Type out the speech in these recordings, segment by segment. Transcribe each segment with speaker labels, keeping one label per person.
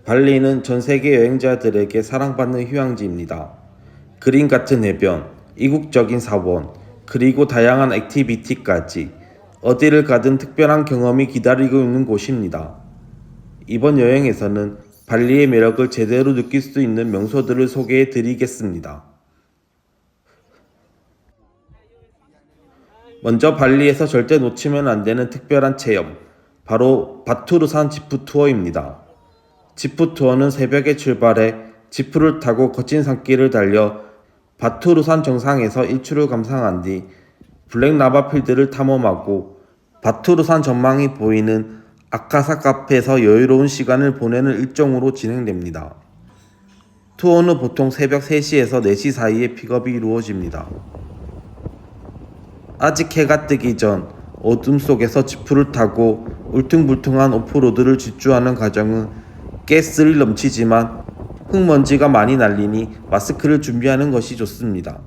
Speaker 1: 발리는 전 세계 여행자들에게 사랑받는 휴양지입니다. 그림 같은 해변, 이국적인 사원, 그리고 다양한 액티비티까지 어디를 가든 특별한 경험이 기다리고 있는 곳입니다. 이번 여행에서는 발리의 매력을 제대로 느낄 수 있는 명소들을 소개해 드리겠습니다. 먼저 발리에서 절대 놓치면 안 되는 특별한 체험, 바로 바투르산 지프 투어입니다. 지프 투어는 새벽에 출발해 지프를 타고 거친 산길을 달려 바투르산 정상에서 일출을 감상한 뒤 블랙라바 필드를 탐험하고 바투르산 전망이 보이는 아카사 카페에서 여유로운 시간을 보내는 일정으로 진행됩니다. 투어는 보통 새벽 3시에서 4시 사이에 픽업이 이루어집니다. 아직 해가 뜨기 전 어둠 속에서 지프를 타고 울퉁불퉁한 오프로드를 질주하는 과정은 꽤 스릴 넘치지만 흙먼지가 많이 날리니 마스크를 준비하는 것이 좋습니다.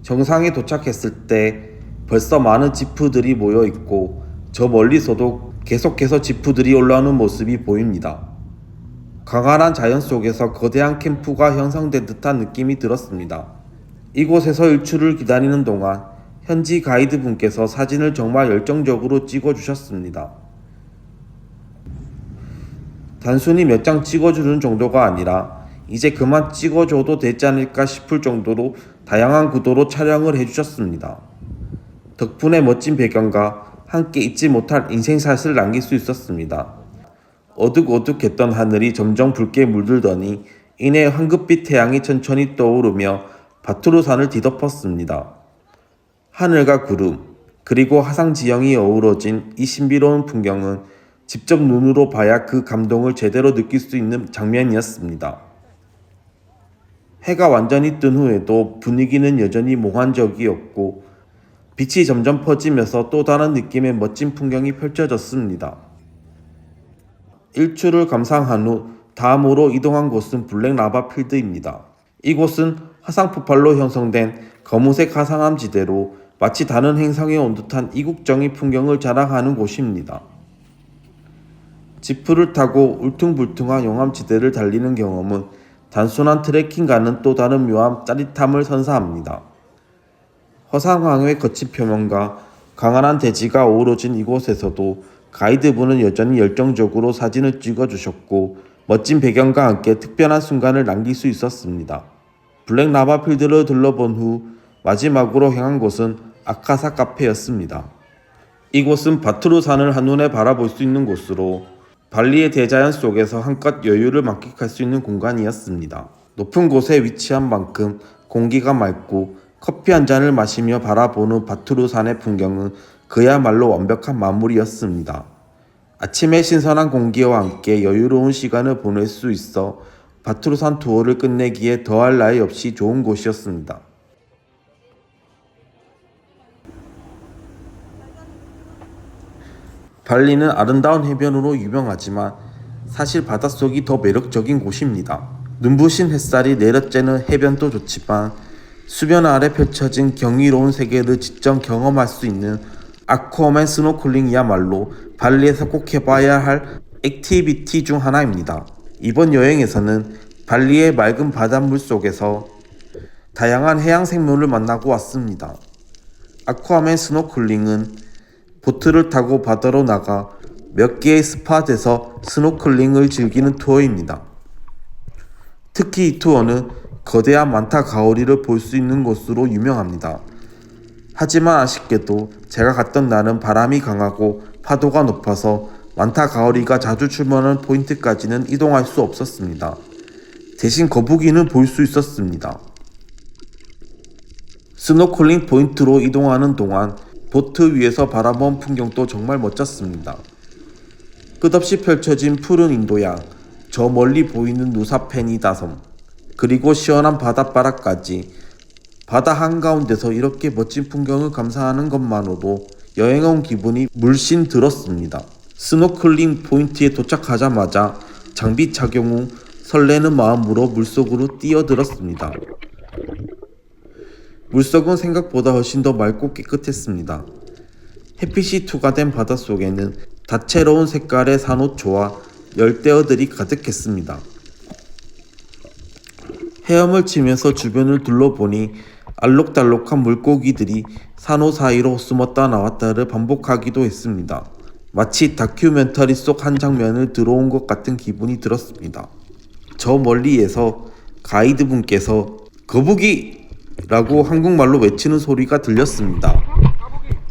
Speaker 1: 정상에 도착했을 때 벌써 많은 지프들이 모여 있고 저 멀리서도 계속해서 지프들이 올라오는 모습이 보입니다. 광활한 자연 속에서 거대한 캠프가 형성된 듯한 느낌이 들었습니다. 이곳에서 일출을 기다리는 동안 현지 가이드분께서 사진을 정말 열정적으로 찍어주셨습니다. 단순히 몇 장 찍어주는 정도가 아니라 이제 그만 찍어줘도 되지 않을까 싶을 정도로 다양한 구도로 촬영을 해주셨습니다. 덕분에 멋진 배경과 함께 잊지 못할 인생샷을 남길 수 있었습니다. 어둑어둑했던 하늘이 점점 붉게 물들더니 이내 황급빛 태양이 천천히 떠오르며 바투르산을 뒤덮었습니다. 하늘과 구름, 그리고 화상 지형이 어우러진 이 신비로운 풍경은 직접 눈으로 봐야 그 감동을 제대로 느낄 수 있는 장면이었습니다. 해가 완전히 뜬 후에도 분위기는 여전히 몽환적이었고 빛이 점점 퍼지면서 또 다른 느낌의 멋진 풍경이 펼쳐졌습니다. 일출을 감상한 후 다음으로 이동한 곳은 블랙라바 필드입니다. 이곳은 화상 폭발로 형성된 검은색 화산암 지대로 마치 다른 행성에 온 듯한 이국적인 풍경을 자랑하는 곳입니다. 지프를 타고 울퉁불퉁한 용암지대를 달리는 경험은 단순한 트레킹과는 또 다른 묘한 짜릿함을 선사합니다. 화산황의 거친 표면과 광활한 대지가 어우러진 이곳에서도 가이드분은 여전히 열정적으로 사진을 찍어주셨고 멋진 배경과 함께 특별한 순간을 남길 수 있었습니다. 블랙라바 필드를 둘러본 후 마지막으로 향한 곳은 아카사 카페였습니다. 이곳은 바투르산을 한눈에 바라볼 수 있는 곳으로 발리의 대자연 속에서 한껏 여유를 만끽할 수 있는 공간이었습니다. 높은 곳에 위치한 만큼 공기가 맑고 커피 한 잔을 마시며 바라보는 바투르산의 풍경은 그야말로 완벽한 마무리였습니다. 아침의 신선한 공기와 함께 여유로운 시간을 보낼 수 있어 바투르산 투어를 끝내기에 더할 나위 없이 좋은 곳이었습니다. 발리는 아름다운 해변으로 유명하지만 사실 바닷속이 더 매력적인 곳입니다. 눈부신 햇살이 내려쬐는 해변도 좋지만 수면 아래 펼쳐진 경이로운 세계를 직접 경험할 수 있는 아쿠아맨 스노클링이야말로 발리에서 꼭 해봐야 할 액티비티 중 하나입니다. 이번 여행에서는 발리의 맑은 바닷물 속에서 다양한 해양 생물을 만나고 왔습니다. 아쿠아맨 스노클링은 보트를 타고 바다로 나가 몇 개의 스팟에서 스노클링을 즐기는 투어입니다. 특히 이 투어는 거대한 만타 가오리를 볼 수 있는 곳으로 유명합니다. 하지만 아쉽게도 제가 갔던 날은 바람이 강하고 파도가 높아서 만타 가오리가 자주 출몰하는 포인트까지는 이동할 수 없었습니다. 대신 거북이는 볼 수 있었습니다. 스노클링 포인트로 이동하는 동안 보트 위에서 바라본 풍경도 정말 멋졌습니다. 끝없이 펼쳐진 푸른 인도양, 저 멀리 보이는 누사페니다 섬, 그리고 시원한 바닷바람까지 바다 한가운데서 이렇게 멋진 풍경을 감상하는 것만으로도 여행 온 기분이 물씬 들었습니다. 스노클링 포인트에 도착하자마자 장비 착용 후 설레는 마음으로 물속으로 뛰어들었습니다. 물속은 생각보다 훨씬 더 맑고 깨끗했습니다. 햇빛이 투과된 바닷속에는 다채로운 색깔의 산호초와 열대어들이 가득했습니다. 헤엄을 치면서 주변을 둘러보니 알록달록한 물고기들이 산호 사이로 숨었다 나왔다를 반복하기도 했습니다. 마치 다큐멘터리 속 한 장면을 들어온 것 같은 기분이 들었습니다. 저 멀리에서 가이드분께서 거북이! 라고 한국말로 외치는 소리가 들렸습니다.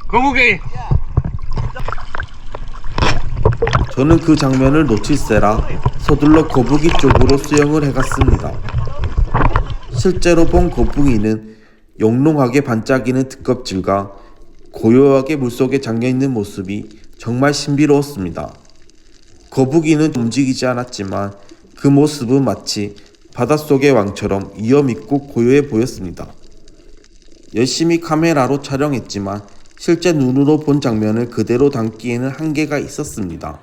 Speaker 2: 거북이!
Speaker 1: 저는 그 장면을 놓칠세라 서둘러 거북이 쪽으로 수영을 해갔습니다. 실제로 본 거북이는 영롱하게 반짝이는 등껍질과 고요하게 물속에 잠겨있는 모습이 정말 신비로웠습니다. 거북이는 움직이지 않았지만 그 모습은 마치 바닷속의 왕처럼 위험있고 고요해 보였습니다. 열심히 카메라로 촬영했지만 실제 눈으로 본 장면을 그대로 담기에는 한계가 있었습니다.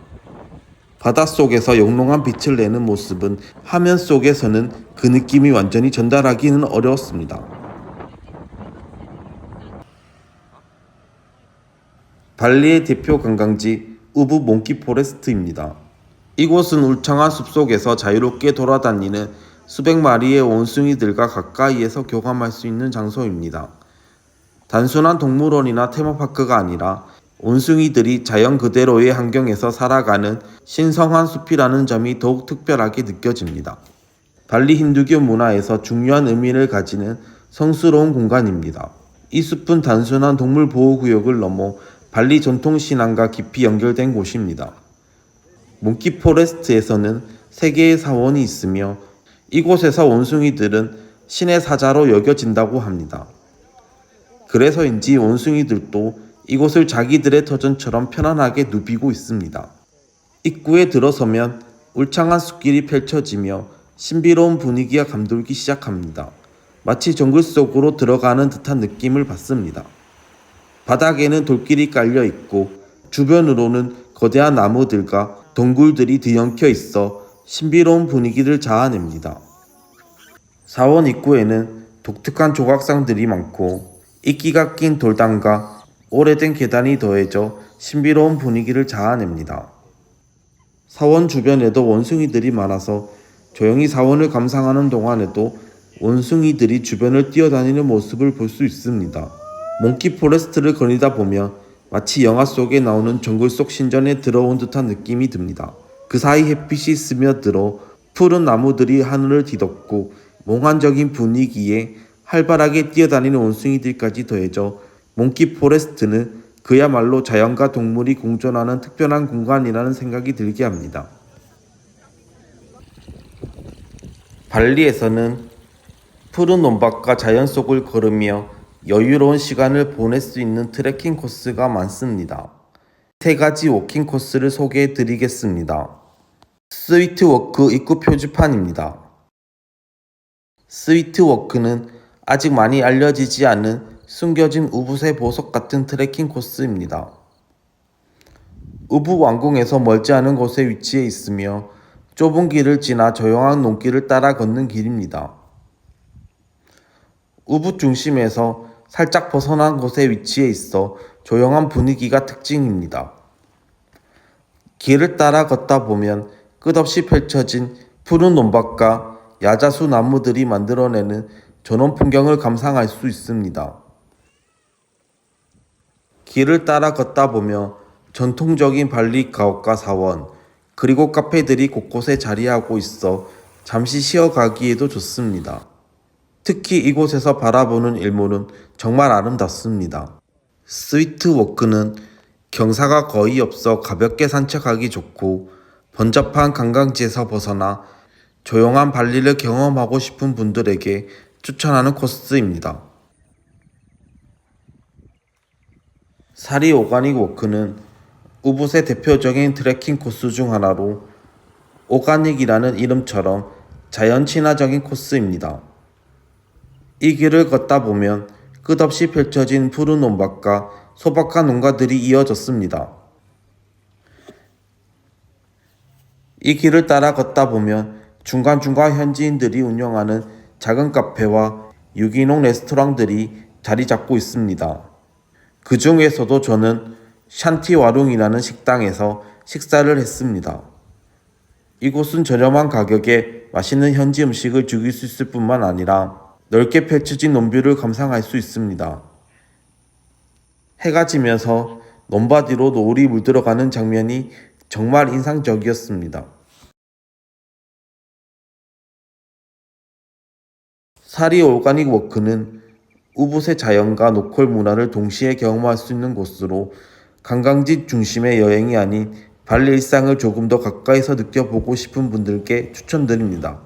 Speaker 1: 바닷속에서 영롱한 빛을 내는 모습은 화면 속에서는 그 느낌이 완전히 전달하기는 어려웠습니다. 발리의 대표 관광지 우부 몽키 포레스트입니다. 이곳은 울창한 숲속에서 자유롭게 돌아다니는 수백 마리의 원숭이들과 가까이에서 교감할 수 있는 장소입니다. 단순한 동물원이나 테마파크가 아니라 원숭이들이 자연 그대로의 환경에서 살아가는 신성한 숲이라는 점이 더욱 특별하게 느껴집니다. 발리 힌두교 문화에서 중요한 의미를 가지는 성스러운 공간입니다. 이 숲은 단순한 동물 보호구역을 넘어 발리 전통신앙과 깊이 연결된 곳입니다. 몽키 포레스트에서는 3개의 사원이 있으며 이곳에서 원숭이들은 신의 사자로 여겨진다고 합니다. 그래서인지 원숭이들도 이곳을 자기들의 터전처럼 편안하게 누비고 있습니다. 입구에 들어서면 울창한 숲길이 펼쳐지며 신비로운 분위기가 감돌기 시작합니다. 마치 정글 속으로 들어가는 듯한 느낌을 받습니다. 바닥에는 돌길이 깔려 있고 주변으로는 거대한 나무들과 동굴들이 뒤엉켜 있어 신비로운 분위기를 자아냅니다. 사원 입구에는 독특한 조각상들이 많고 이끼가 낀 돌담과 오래된 계단이 더해져 신비로운 분위기를 자아냅니다. 사원 주변에도 원숭이들이 많아서 조용히 사원을 감상하는 동안에도 원숭이들이 주변을 뛰어다니는 모습을 볼 수 있습니다. 몽키 포레스트를 거닐다 보면 마치 영화 속에 나오는 정글 속 신전에 들어온 듯한 느낌이 듭니다. 그 사이 햇빛이 스며들어 푸른 나무들이 하늘을 뒤덮고 몽환적인 분위기에 활발하게 뛰어다니는 원숭이들까지 더해져 몽키 포레스트는 그야말로 자연과 동물이 공존하는 특별한 공간이라는 생각이 들게 합니다. 발리에서는 푸른 논밭과 자연 속을 걸으며 여유로운 시간을 보낼 수 있는 트레킹 코스가 많습니다. 3가지 워킹 코스를 소개해 드리겠습니다. 스위트워크 입구 표지판입니다. 스위트워크는 아직 많이 알려지지 않은 숨겨진 우붓의 보석 같은 트레킹 코스입니다. 우붓 왕궁에서 멀지 않은 곳에 위치해 있으며 좁은 길을 지나 조용한 논길을 따라 걷는 길입니다. 우붓 중심에서 살짝 벗어난 곳에 위치해 있어 조용한 분위기가 특징입니다. 길을 따라 걷다 보면 끝없이 펼쳐진 푸른 논밭과 야자수 나무들이 만들어내는 전원 풍경을 감상할 수 있습니다. 길을 따라 걷다 보면 전통적인 발리 가옥과 사원, 그리고 카페들이 곳곳에 자리하고 있어 잠시 쉬어가기에도 좋습니다. 특히 이곳에서 바라보는 일몰은 정말 아름답습니다. 스위트워크는 경사가 거의 없어 가볍게 산책하기 좋고 번잡한 관광지에서 벗어나 조용한 발리를 경험하고 싶은 분들에게 추천하는 코스입니다. 사리 오가닉 워크는 우붓의 대표적인 트레킹 코스 중 하나로 오가닉이라는 이름처럼 자연 친화적인 코스입니다. 이 길을 걷다 보면 끝없이 펼쳐진 푸른 논밭과 소박한 농가들이 이어졌습니다. 이 길을 따라 걷다 보면 중간중간 현지인들이 운영하는 작은 카페와 유기농 레스토랑들이 자리 잡고 있습니다. 그 중에서도 저는 샨티와룽이라는 식당에서 식사를 했습니다. 이곳은 저렴한 가격에 맛있는 현지 음식을 즐길 수 있을 뿐만 아니라 넓게 펼쳐진 논뷰를 감상할 수 있습니다. 해가 지면서 논바디로 노을이 물들어가는 장면이 정말 인상적이었습니다. 사리 오가닉 워크는 우붓의 자연과 로컬 문화를 동시에 경험할 수 있는 곳으로 관광지 중심의 여행이 아닌 발리 일상을 조금 더 가까이서 느껴보고 싶은 분들께 추천드립니다.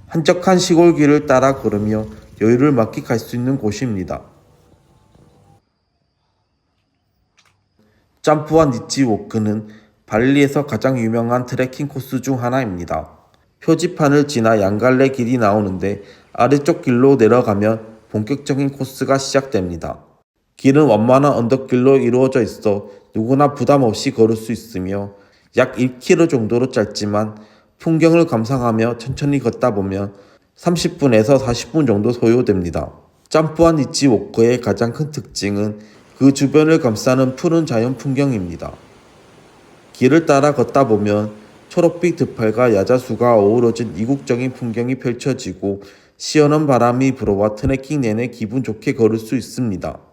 Speaker 1: 한적한 시골길을 따라 걸으며 여유를 만끽할 수 있는 곳입니다. 점프와 니치 워크는 발리에서 가장 유명한 트레킹 코스 중 하나입니다. 표지판을 지나 양갈래 길이 나오는데 아래쪽 길로 내려가면 본격적인 코스가 시작됩니다. 길은 완만한 언덕길로 이루어져 있어 누구나 부담 없이 걸을 수 있으며 약 1km 정도로 짧지만 풍경을 감상하며 천천히 걷다 보면 30분에서 40분 정도 소요됩니다. 점프한 니치 워크의 가장 큰 특징은 그 주변을 감싸는 푸른 자연 풍경입니다. 길을 따라 걷다 보면 초록빛 들판과 야자수가 어우러진 이국적인 풍경이 펼쳐지고 시원한 바람이 불어와 트레킹 내내 기분 좋게 걸을 수 있습니다.